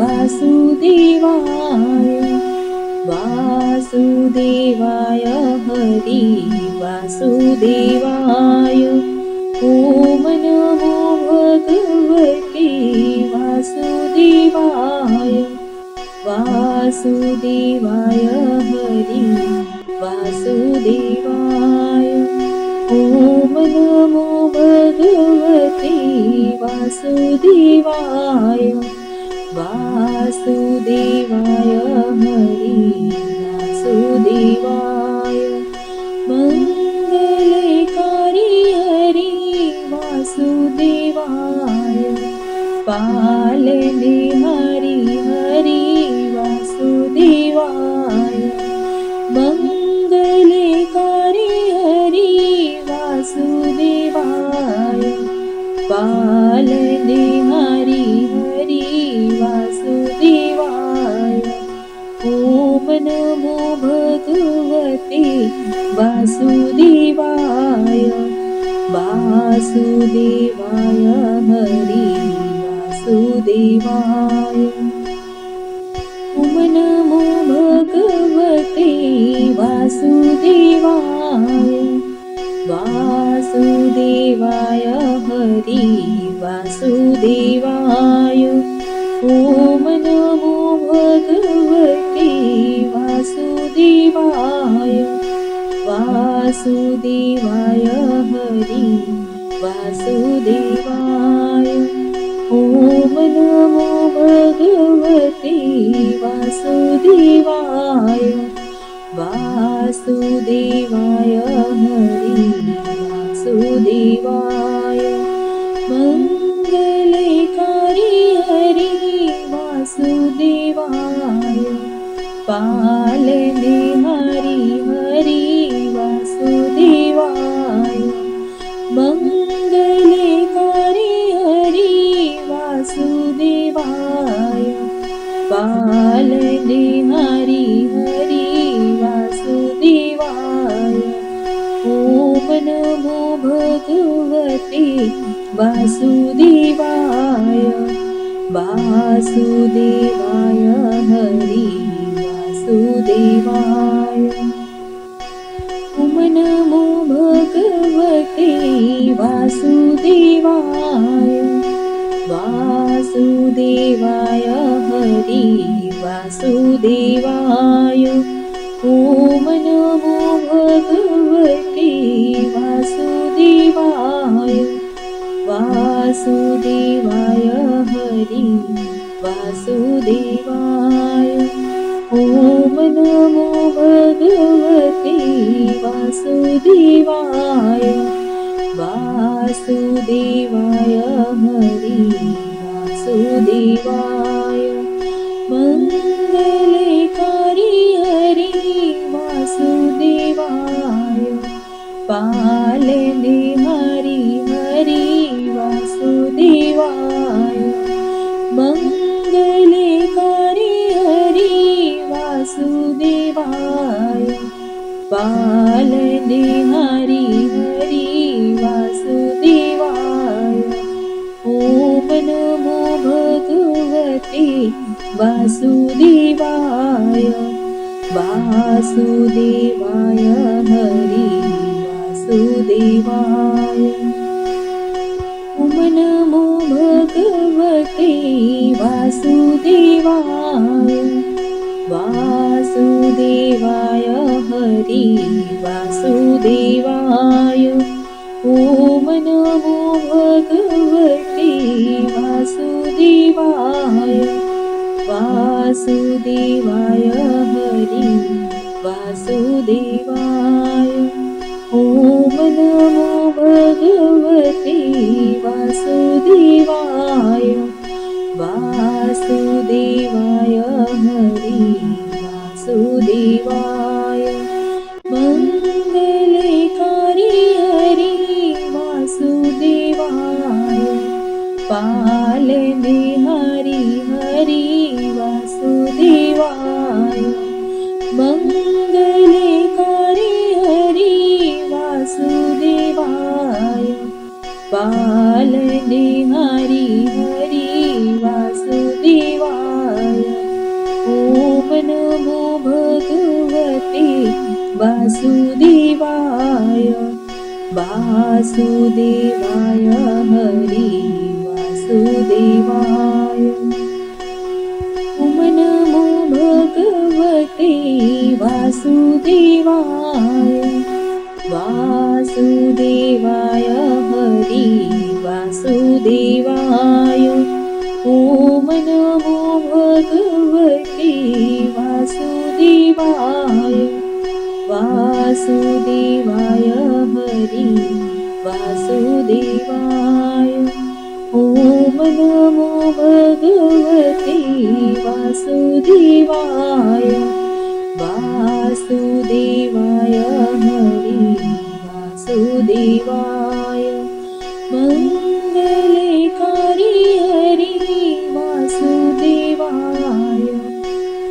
वासुदेवाय वासुदेवाय हरि वासुदेवाय ॐ नमो भगवते वासुदेवाय वासुदेवाय हरि वासुदेवाय ॐ नमो भगवते वासुदेवाय वासुदेवाय हरि वासुदेवाय मङ्गलकारी हरि वासुदेवाय पालने हरि हरि वासुदेवाय मङ्गलकारी हरि वासुदेवाय पालने हरि हरि वासुदेवाय ॐ नमो भगवते वासुदेवाय वासुदेवाय हरि वासुदेवाय ॐ नमो भगवते वासुदेवाय वासुदेवाय हरि वासुदेवाय ॐ नमो भगवते वासुदेवाय वासुदेवाय हरि वासुदेवाय ॐ नमो भगवते वासुदेवाय वासुदेवाय हरि वासुदेवाय मङ्गलकारी हरि वासुदेवाय पालने हरि हरि वासुदेवाय मङ्गलकारी हरि वासुदेवाय पालने हरि हरि वासुदेवाय ॐ नमो भगवते वासुदेवाय वासुदेवाय हरि वासुदेवाय ॐ नमो भगवते वासुदेवाय वासुदेवाय हरि वासुदेवाय ॐ नमो भगवते वासुदेवाय वासुदेवाय हरि वासुदेवाय ॐ नमो भगवते वासुदेवाय वासुदेवाय हरि वासुदेवाय मङ्गलकारी हरि वासुदेवाय पालने हरि हरि वासुदेवाय मङ्गलकारी हरि वासुदेवाय पालने हरि हरि वासुदेवाय ॐ नमो भगवते वासुदेवाय वासुदेवाय हरि वासुदेवाय ॐ नमो भगवते वासुदेवाय वासुदेवाय हरि वासुदेवाय ॐ नमो भगवते वासुदेवाय वासुदेवाय हरि वासुदेवाय ॐ नमो भगवते वासुदेवाय वासुदेवाय हरि वासुदेवाय मङ्गलकारी हरि वासुदेवाय पालने हरि हरि वासुदेवाय मङ्गलकारी हरि वासुदेवाय पालने हरि हरि वासुदेवाय वासुदेवाय वासुदेवाय हरि वासुदेवाय ॐ नमो भगवते वासुदेवाय वासुदेवाय हरि वासुदेवाय ॐ नमो भगवते वासुदेवाय वासुदेवाय हरि वासुदेवाय ॐ नमो भगवते वासुदेवाय वासुदेवाय हरि वासुदेवाय मङ्गलकारी हरि वासुदेवाय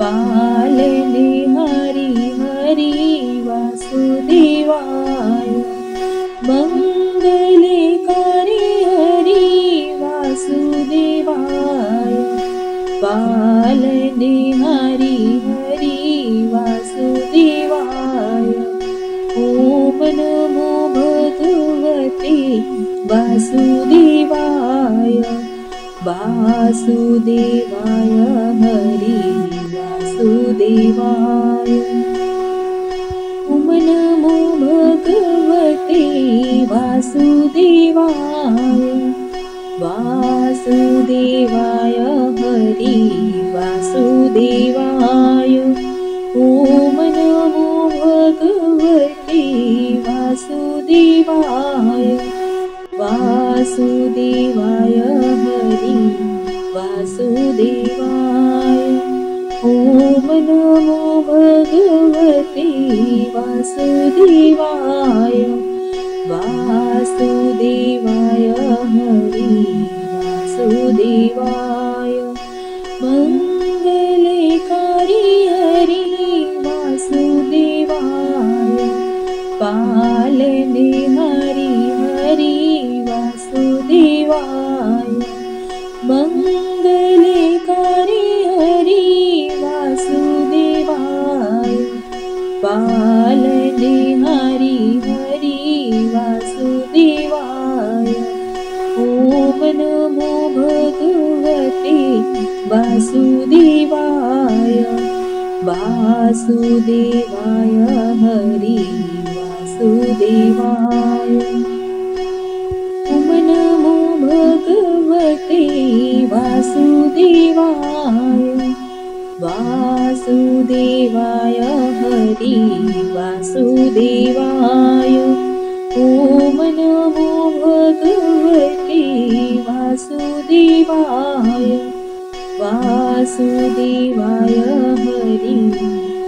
पालने हरि हरि वासुदेवाय मङ्गलकारी हरि वासुदेवाय पालने हरि हरि वासुदेवाय ॐ नमो भगवते वासुदेवाय वासुदेवाय हरि वासुदेवाय ॐ नमो भगवते वासुदेवाय वासुदेवाय हरि वासुदेवाय ॐ नमो भगवते वासुदेवाय वासुदेवाय हरि वासुदेवाय ॐ नमो भगवते वासुदेवाय वासुदेवाय हरि वासुदेवाय मङ्गलकारी हरि वासुदेवाय पालने हरि हरि वासुदेवाय मङ्गलकारी हरि वासुदेवाय पालने हरि हरि वासुदेवाय ॐ नमो भगवते वासुदेवाय वासुदेवाय हरि वासुदेवाय ॐ नमो भगवते वासुदेवाय वासुदेवाय हरि वासुदेवाय ॐ नमो भगवते वासुदेवाय वासुदेवाय हरि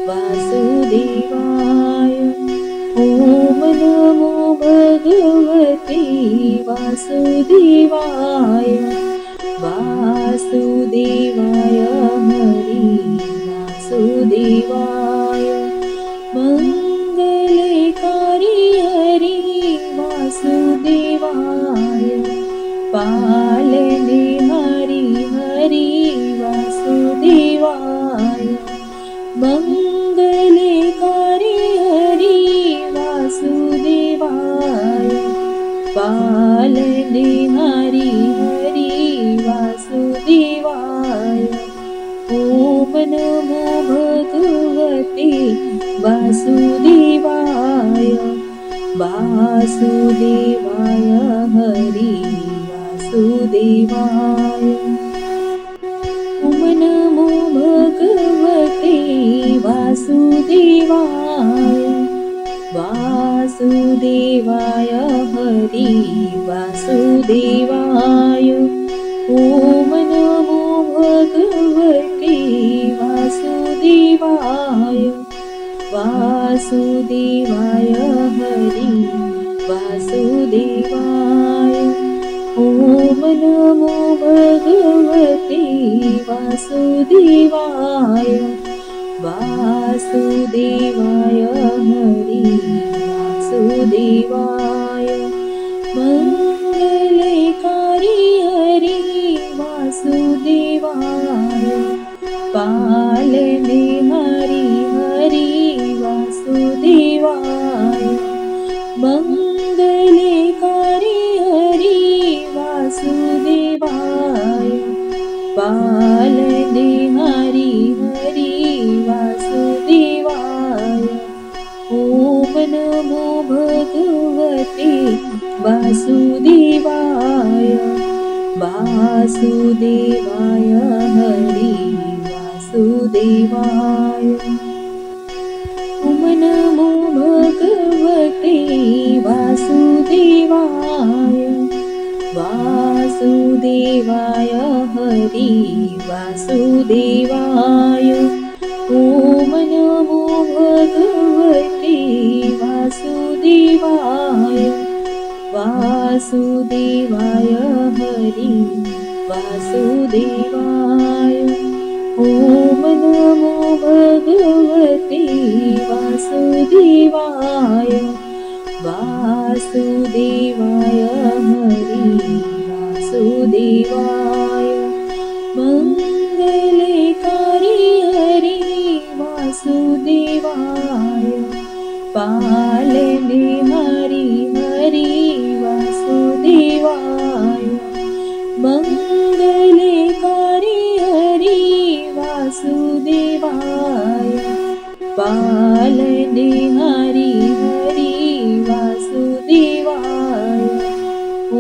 वासुदेवाय ॐ नमो भगवते वासुदेवाय वासुदेवाय हरि वासुदेवाय मङ्गलकारी हरि वासुदेवाय पालने हरि हरि वासुदेवाय मङ्गलकारी हरि वासुदेवाय पालने हरि हरि वासुदेवाय ॐ नमो भगवते वासुदेवाय वासुदेवाय हरि वासुदेवाय ॐ नमो भगवते वासुदेवाय वासुदेवाय हरि वासुदेवाय ॐ नमो भगवते वासुदेवाय वासुदेवाय हरि वासुदेवाय ॐ नमो भगवते वासुदेवाय वासुदेवाय हरि वासुदेवाय मङ्गलकारी हरि वासुदेवाय पालने हरि हरि वासुदेवाय वासुदेवाय पालने हरि हरि वासुदेवाय ॐ नमो भगवते वासुदेवाय वासुदेवाय हरि वासुदेवाय ॐ नमो भगवते वासुदेवाय वासुदेवाय हरि वासुदेवाय ॐ नमो भगवते वासुदेवाय वासुदेवाय हरि वासुदेवाय ॐ नमो भगवते वासुदेवाय वासुदेवाय हरि वासुदेवाय मङ्गलकारी हरि वासुदेवाय पालने हरि हरि वासुदेवाय मङ्गलकारी हरि वासुदेवाय पालने हरि हरि वासुदेवाय ॐ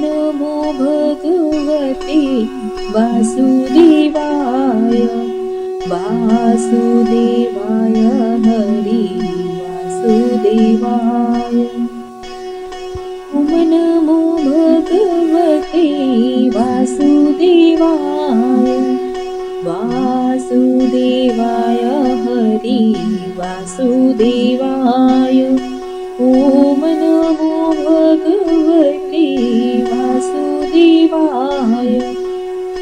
नमो भगवते वासुदेवाय वासुदेवाय हरि वासुदेवाय ॐ नमो भगवते वासुदेवाय वासुदेवाय हरि वासुदेवाय ॐ नमो भगवते वासुदेवाय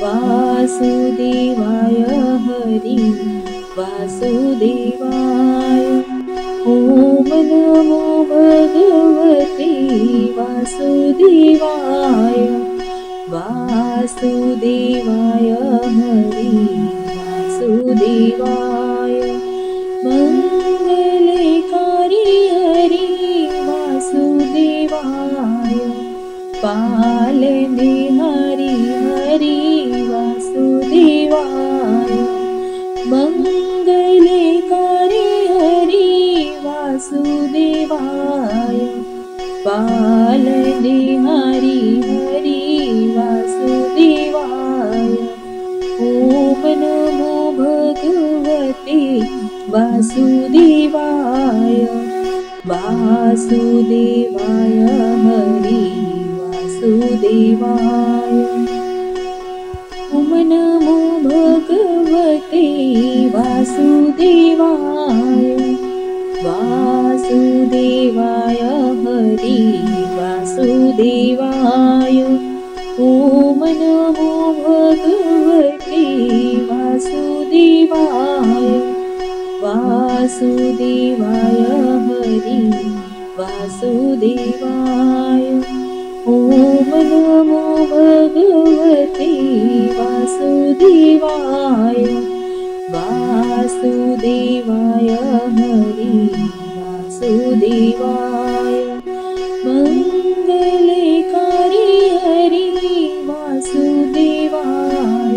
वासुदेवाय हरि वासुदेवाय ॐ नमो भगवते वासुदेवाय वासुदेवाय हरि वासुदेवाय मङ्गलकारी हरि वासुदेवाय पालने हरि हरि वासुदेवाय मङ्गलकारी हरि वासुदेवाय पालने हरि हरि वासुदेवाय ॐ नमो भगवते वासुदेवाय वासुदेवाय हरि वासुदेवाय ॐ नमो भगवते वासुदेवाय वासुदेवाय हरि वासुदेवाय ॐ नमो भगवते वासुदेवाय वासुदेवाय हरि वासुदेवाय ॐ नमो भगवते वासुदेवाय वासुदेवाय हरि वासुदेवाय मङ्गलकारी हरि वासुदेवाय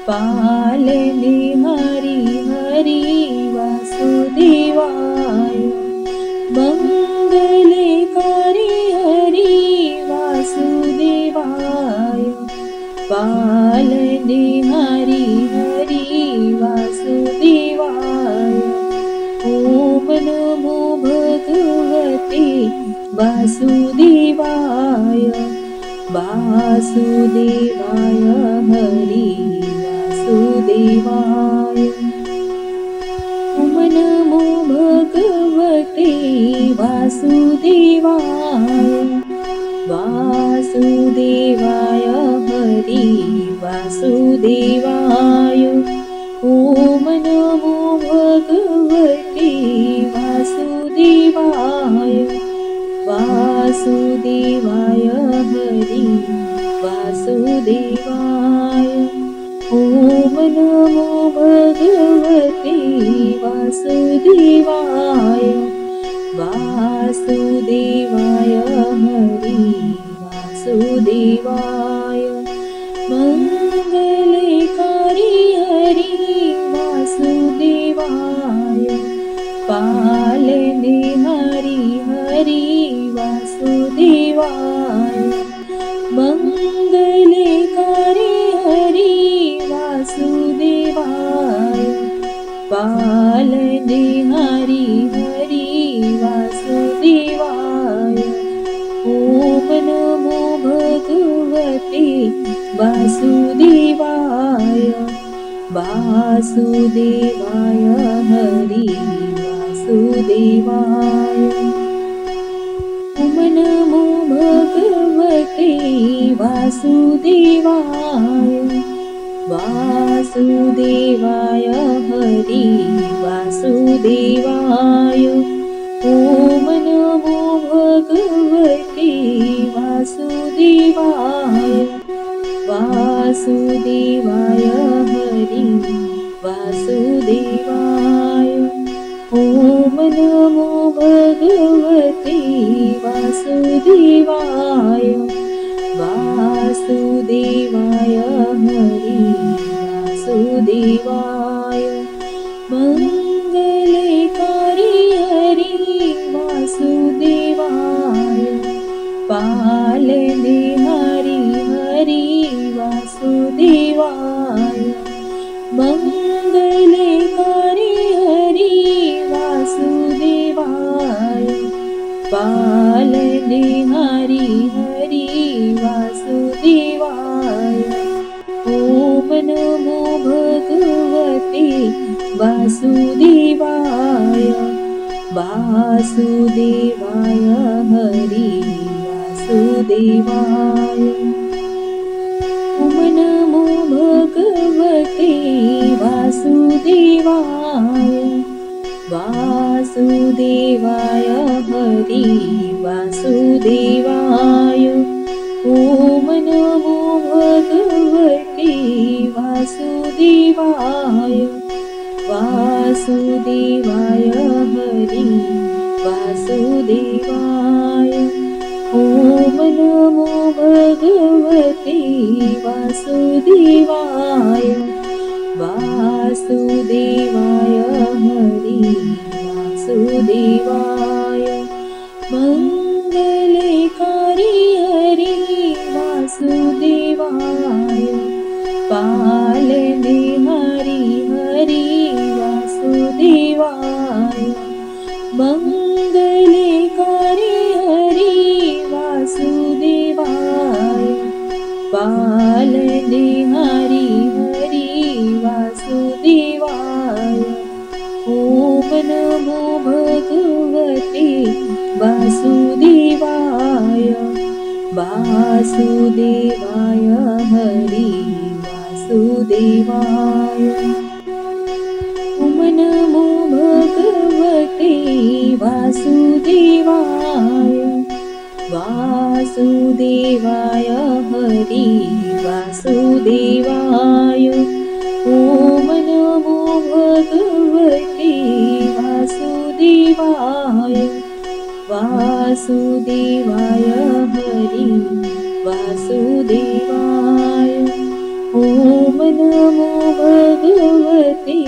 पालने हरि हरि वासुदेवाय मङ्गलकारी हरि वासुदेवाय पालने हरि हरि वासुदेवाय ॐ नमो भगवते वासुदेवाय वासुदेवाय हरि वासुदेवाय ॐ नमो भगवते वासुदेवाय वासुदेवाय हरि वासुदेवाय ॐ नमो भगवते वासुदेवाय वासुदेवाय हरि वासुदेवाय ॐ नमो भगवते वासुदेवाय वासुदेवाय हरि वासुदेवाय मङ्गलकारी हरि वासुदेवाय पालने हरि हरि वासुदेवाय मङ्गलकारी हरि वासुदेवाय पालने हरि हरि वासुदेवाय ॐ नमो भगवते वासुदेवाय वासुदेवाय हरि वासुदेवाय ॐ नमो भगवते वासुदेवाय वासुदेवाय हरि वासुदेवाय ॐ नमो भगवते वासुदेवाय वासुदेवाय हरि वासुदेवाय ॐ नमो भगवते वासुदेवाय वासुदेवाय हरि वासुदेवाय मङ्गलकारी हरि वासुदेवाय पालने हरि हरि वासुदेवाय मङ्गलकारी हरि वासुदेवाय पालने हरि हरि वासुदेवाय ॐ नमो भगवते वासुदेवाय वासुदेवाय हरि वासुदेवाय ॐ नमो भगवते वासुदेवाय वासुदेवाय हरि वासुदेवाय ॐ नमो भगवते वासुदेवाय वासुदेवाय हरि वासुदेवाय ॐ नमो भगवते वासुदेवाय वासुदेवाय हरि वासुदेवाय मङ्गलकारी हरि वासुदेवाय पालने हरि हरि वासुदेवाय मङ्गलकारी हरि वासुदेवाय पालने हरि हरि वासुदेवाय ॐ नमो भगवते वासुदेवाय वासुदेवाय हरि वासुदेवाय ॐ नमो भगवते वासुदेवाय वासुदेवाय हरि वासुदेवाय ॐ नमो भगवते वासुदेवाय वासुदेवाय हरि वासुदेवाय ॐ नमो भगवते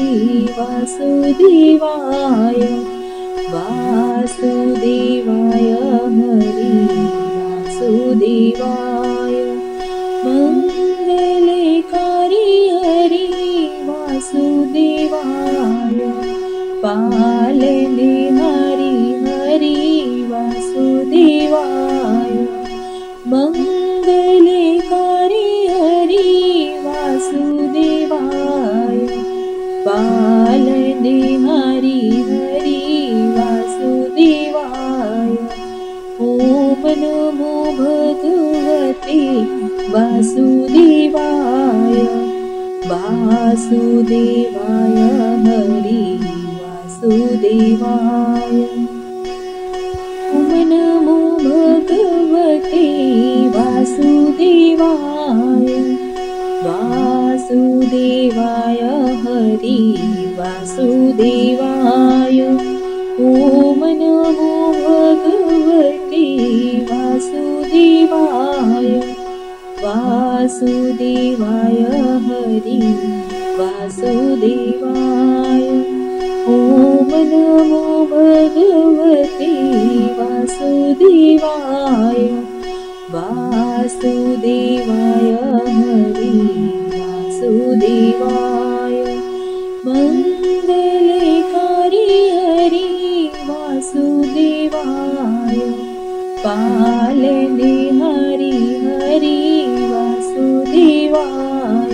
वासुदेवाय वासुदेवाय हरि वासुदेवाय मङ्गलकारी हरि वासुदेवाय पालने हरि हरि वासुदेवाय मङ्गलकारी हरि वासुदेवाय पालने हरि हरि वासुदेवाय ॐ नमो भगवते वासुदेवाय वासुदेवाय हरि वासुदेवाय ॐ नमो भगवते वासुदेवाय वासुदेवाय हरि वासुदेवाय ॐ नमो भगवते वासुदेवाय वासुदेवाय हरि वासुदेवाय ॐ नमो भगवते वासुदेवाय वासुदेवाय हरि वासुदेवाय मङ्गलकारी हरि वासुदेवाय पालने हरि हरि वासुदेवाय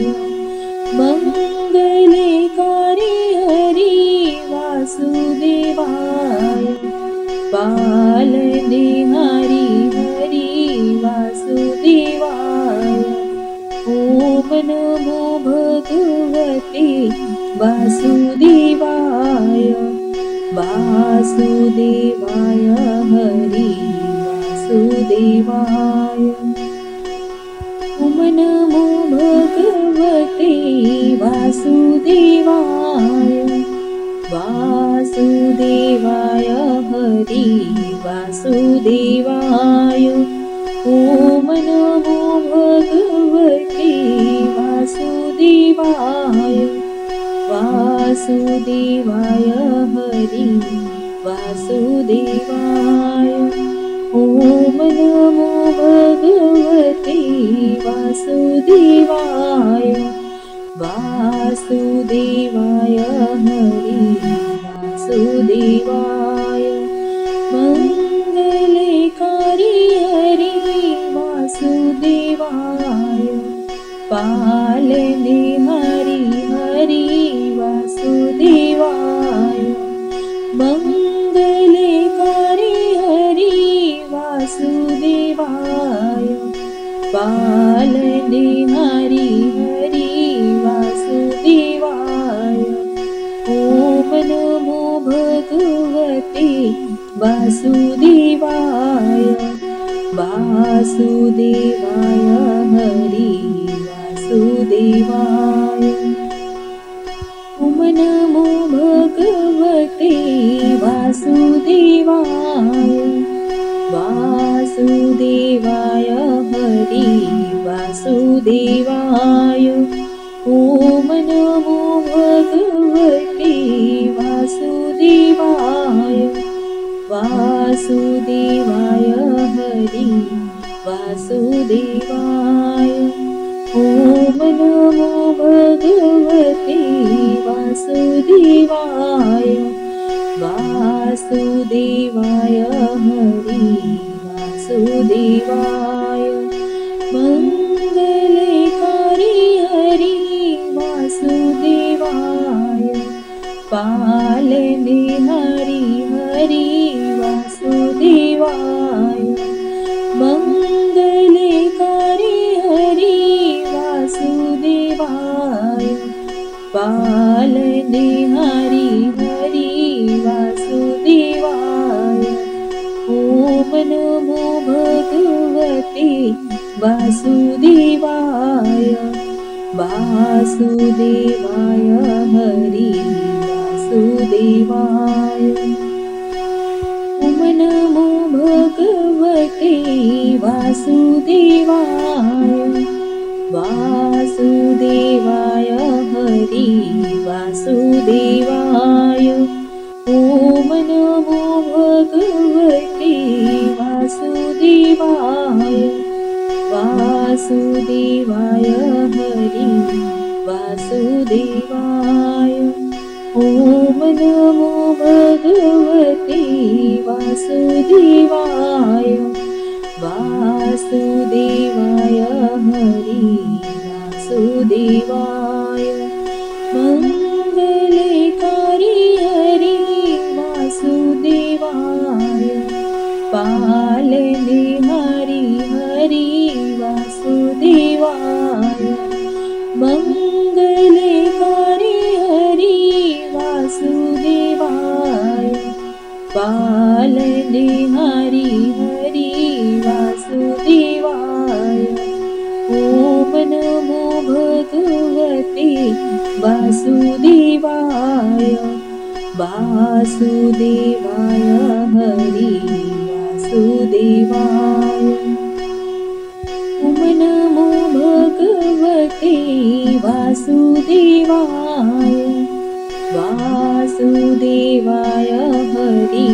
मङ्गलकारी हरि वासुदेवाय पालने हरि हरि वासुदेवाय ॐ नमो भगवते वासुदेवाय वासुदेवाय हरि वासुदेवाय ॐ नमो भगवते वासुदेवाय वासुदेवाय हरि वासुदेवाय ॐ नमो भगवते वासुदेवाय वासुदेवाय हरि वासुदेवाय ॐ नमो भगवते वासुदेवाय वासुदेवाय हरि वासुदेवाय मङ्गलकारी हरि वासुदेवाय पालने हरि हरि वासुदेवाय मङ्गलकारी हरि वासुदेवाय पालने हरि हरि वासुदेवाय ॐ नमो भगवते वासुदेवाय वासुदेवाय हरि वासुदेवाय ॐ नमो भगवते वासुदेवाय वासुदेवाय हरि वासुदेवाय ॐ नमो भगवते वासुदेवाय वासुदेवाय हरि वासुदेवाय ॐ नमो भगवते वासुदेवाय वासुदेवाय हरि वासुदेवाय मङ्गलकारी हरि वासुदेवाय पालने हरि हरि वासुदेवाय मङ्गलकारी हरि वासुदेवाय पालने हरि हरि वासुदेवाय ॐ नमो भगवते वासुदेवाय वासुदेवाय हरि वासुदेवाय ॐ नमो भगवते वासुदेवाय वासुदेवाय हरि वासुदेवाय ॐ नमो भगवते वासुदेवाय वासुदेवाय हरि वासुदेवाय ॐ नमो भगवते वासुदेवाय वासुदेवाय हरि वासुदेवाय मङ्गलकारी हरि वासुदेवाय पालने हरि हरि वासुदेवाय मङ्गलकारी हरि वासुदेवाय पालने हरि हरि वासुदेवाय ॐ नमो भगवते वासुदेवाय वासुदेवाय हरि वासुदेवाय ॐ नमो भगवते वासुदेवाय वासुदेवाय हरि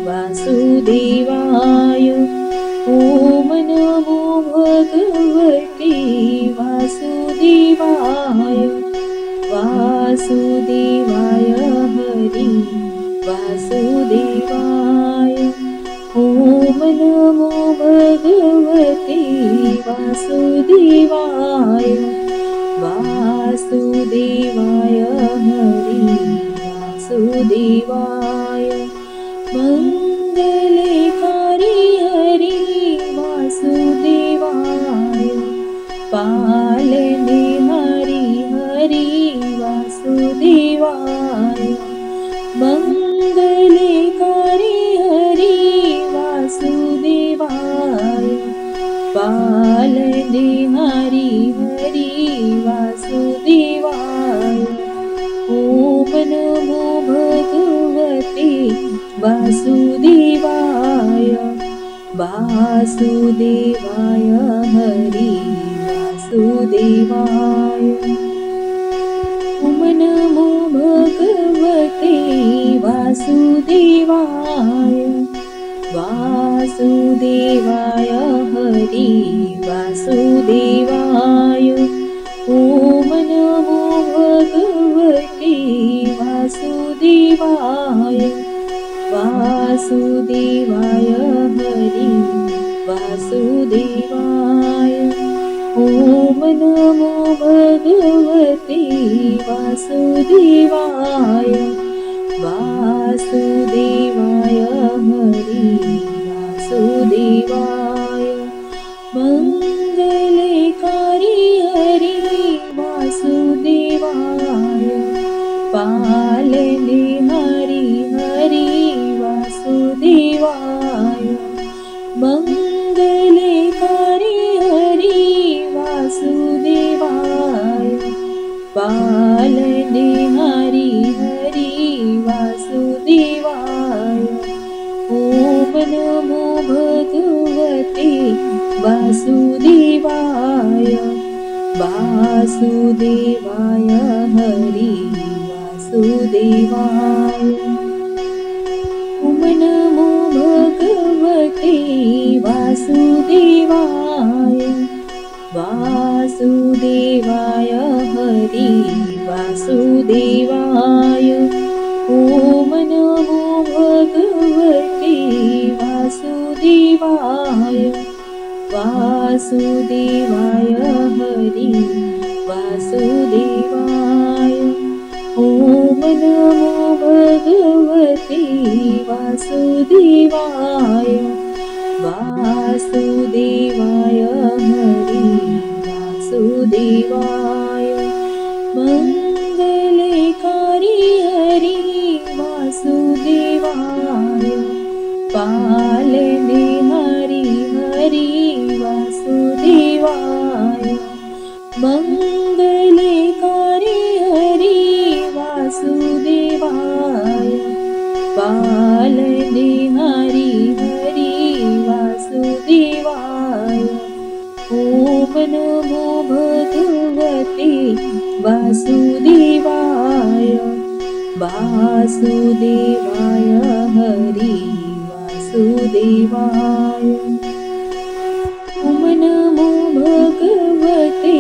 वासुदेवाय ॐ नमो भगवते वासुदेवाय वासुदेवाय हरि वासुदेवाय ॐ नमो भगवते वासुदेवाय वासुदेवाय हरि वासुदेवाय मङ्गलकारी हरि वासुदेवाय पालने हरि हरि वासुदेवाय मङ्गलकारी हरि वासुदेवाय पालने हरि हरि वासुदेवाय ॐ नमो भगवते वासुदेवाय वासुदेवाय हरि वासुदेवाय ॐ नमो भगवते वासुदेवाय वासुदेवाय हरि वासुदेवाय ॐ नमो भगवते वासुदेवाय वासुदेवाय हरि वासुदेवाय ॐ नमो भगवते वासुदेवाय वासुदेवाय हरि वासुदेवाय मङ्गलकारी हरि वासुदेवाय पालने हरि हरि वासुदेवाय मङ्गलकारी हरि वासुदेवाय पालने हरि हरि वासुदेवाय ॐ नमो भगवते वासुदेवाय वासुदेवाय हरि वासुदेवाय ॐ नमो भगवते वासुदेवाय वासुदेवाय हरि वासुदेवाय ॐ नमो भगवते वासुदेवाय वासुदेवाय हरि वासुदेवाय ॐ नमो भगवते वासुदेवाय वासुदेवाय हरि वासुदेवाय मङ्गलकारी हरि वासुदेवाय पालने हरि हरि वासुदेवाय मङ्गलकारी हरि वासुदेवाय पालने हरि हरि वासुदेवाय ॐ नमो भगवते वासुदेवाय वासुदेवाय हरि वासुदेवाय ॐ नमो भगवते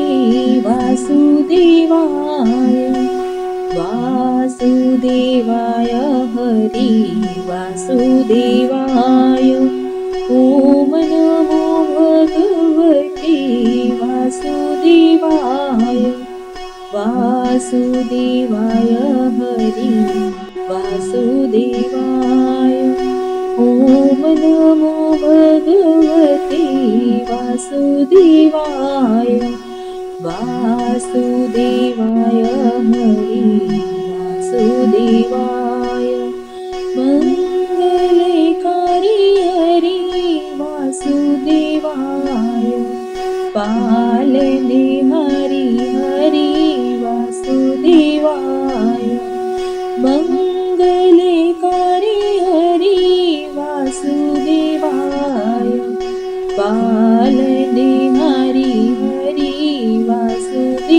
वासुदेवाय वासुदेवाय हरि वासुदेवाय ॐ नमो भगवते वासुदेवाय वासुदेवाय हरि वासुदेवाय ॐ नमो भगवते वासुदेवाय वासुदेवाय हरि वासुदेवाय मङ्गलकारी हरि वासुदेवाय पालने हरि हरि वासुदेवाय मङ्गलकारी हरि वासुदेवाय पालने हरि हरि वासुदेवाय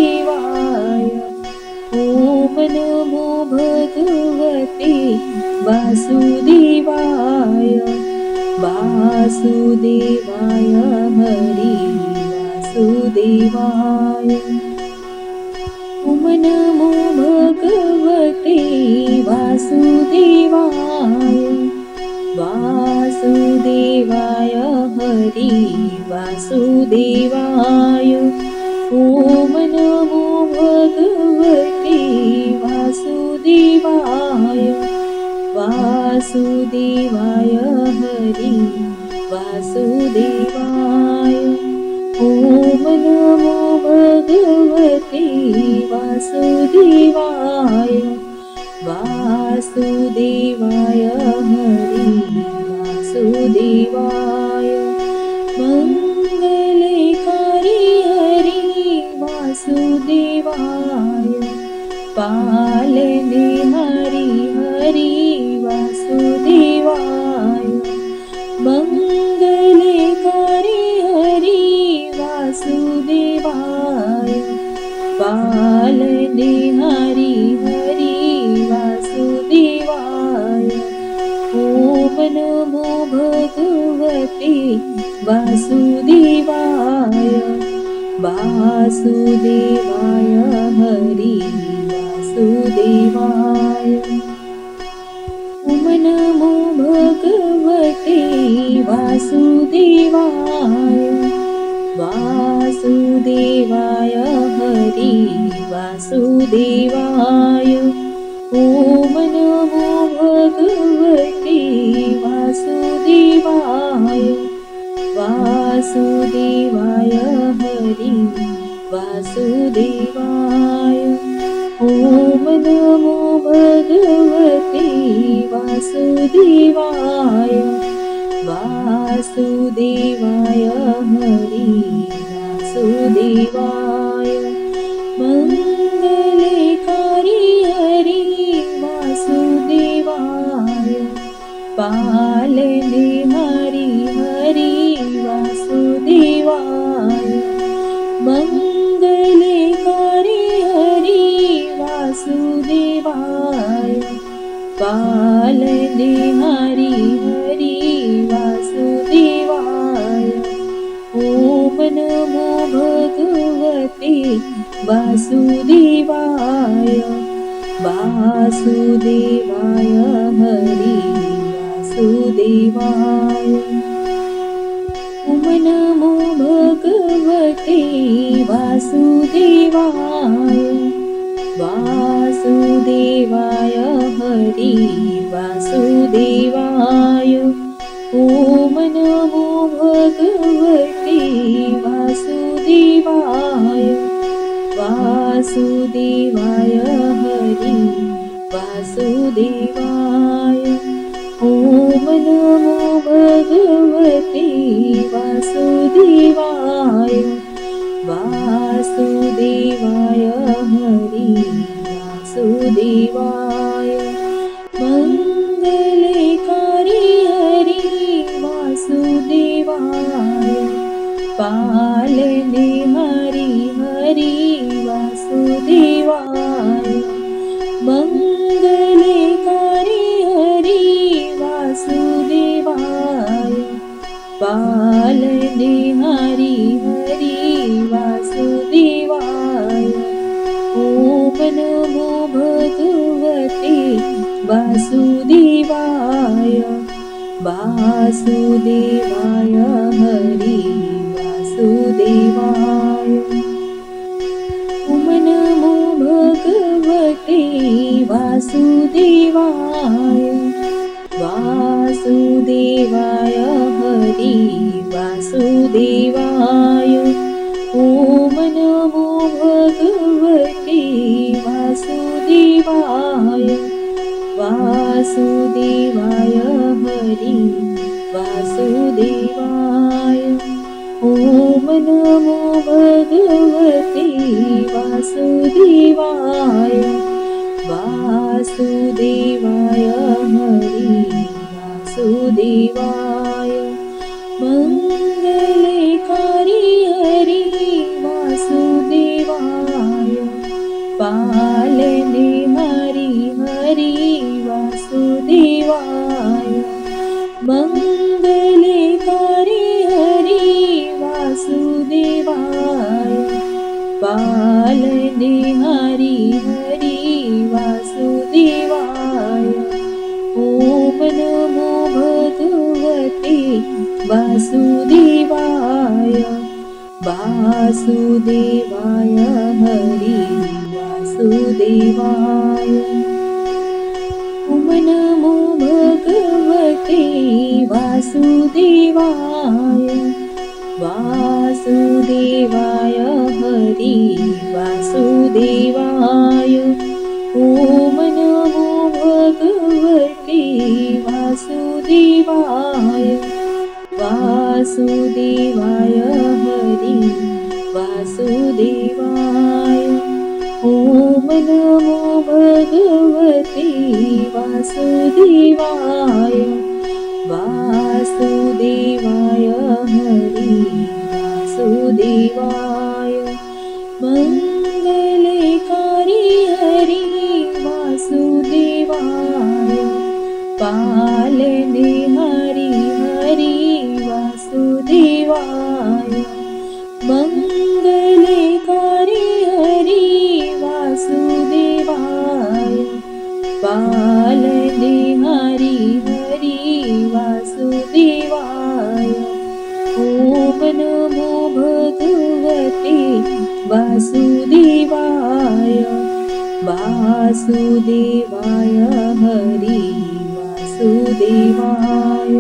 वासुदेवाय वासुदेवाय हरि वासुदेवाय ॐ नमो भगवते वासुदेवाय वासुदेवाय हरि वासुदेवाय ॐ नमो भगवते वासुदेवाय वासुदेवाय हरि वासुदेवाय ॐ नमो भगवते वासुदेवाय वासुदेवाय हरि वासुदेवाय मङ्गलकारी हरि वासुदेवाय पालने हरि हरि वासुदेवाय मङ्गलकारी हरि वासुदेवाय पालने हरि हरि वासुदेवाय ॐ नमो भगवते वासुदेवाय वासुदेवाय हरि वासुदेवाय ॐ नमो भगवते वासुदेवाय वासुदेवाय हरि वासुदेवाय ॐ नमो भगवते वासुदेवाय वासुदेवाय हरि वासुदेवाय ॐ नमो भगवते वासुदेवाय वासुदेवाय हरि वासुदेवाय मङ्गलकारी हरि वासुदेवाय पालने हरि हरि वासुदेवाय मङ्गलकारी हरि वासुदेवाय पालने हरि हरि वासुदेवाय ॐ नमो भगवते वासुदेवाय वासुदेवाय हरि वासुदेवाय ॐ नमो भगवते वासुदेवाय वासुदेवाय हरि वासुदेवाय ॐ नमो भगवते वासुदेवाय वासुदेवाय हरि वासुदेवाय ॐ नमो भगवते वासुदेवाय वासुदेवाय हरि वासुदेवाय मङ्गलकारी हरि वासुदेवाय पालने हरि हरि वासुदेवाय मङ्गलकारी हरि वासुदेवाय पालने हरि हरि वासुदेवाय ॐ नमो भगवते वासुदेवाय वासुदेवाय हरि वासुदेवाय ॐ नमो भगवते वासुदेवाय वासुदेवाय हरि वासुदेवाय ॐ नमो भगवते वासुदेवाय वासुदेवाय हरि वासुदेवाय ॐ नमो भगवते वासुदेवाय वासुदेवाय हरि वासुदेवाय मङ्गलकारी हरि वासुदेवाय पालने हरि हरि वासुदेवाय पालने हरि हरि वासुदेवाय। ॐ नमो भगवते वासुदेवाय। वासुदेवाय हरि वासुदेवाय। ॐ नमो भगवते वासुदेवाय। वासुदेवाय हरि वासुदेवाय। ॐ नमो भगवते वासुदेवाय। वासुदेवाय हरि वासुदेवाय। ॐ नमो भगवते वासुदेवाय। वासुदेवाय हरि वासुदेवाय। मङ्गलकारी हरि वासुदेवाय। पालने हरि हरि वासुदेवाय। मङ्गलकारी हरि वासुदेवाय। पालने हरि हरि वासुदेवाय। ॐ नमो भगवते वासुदेवाय। वासुदेवाय हरि वासुदेवाय।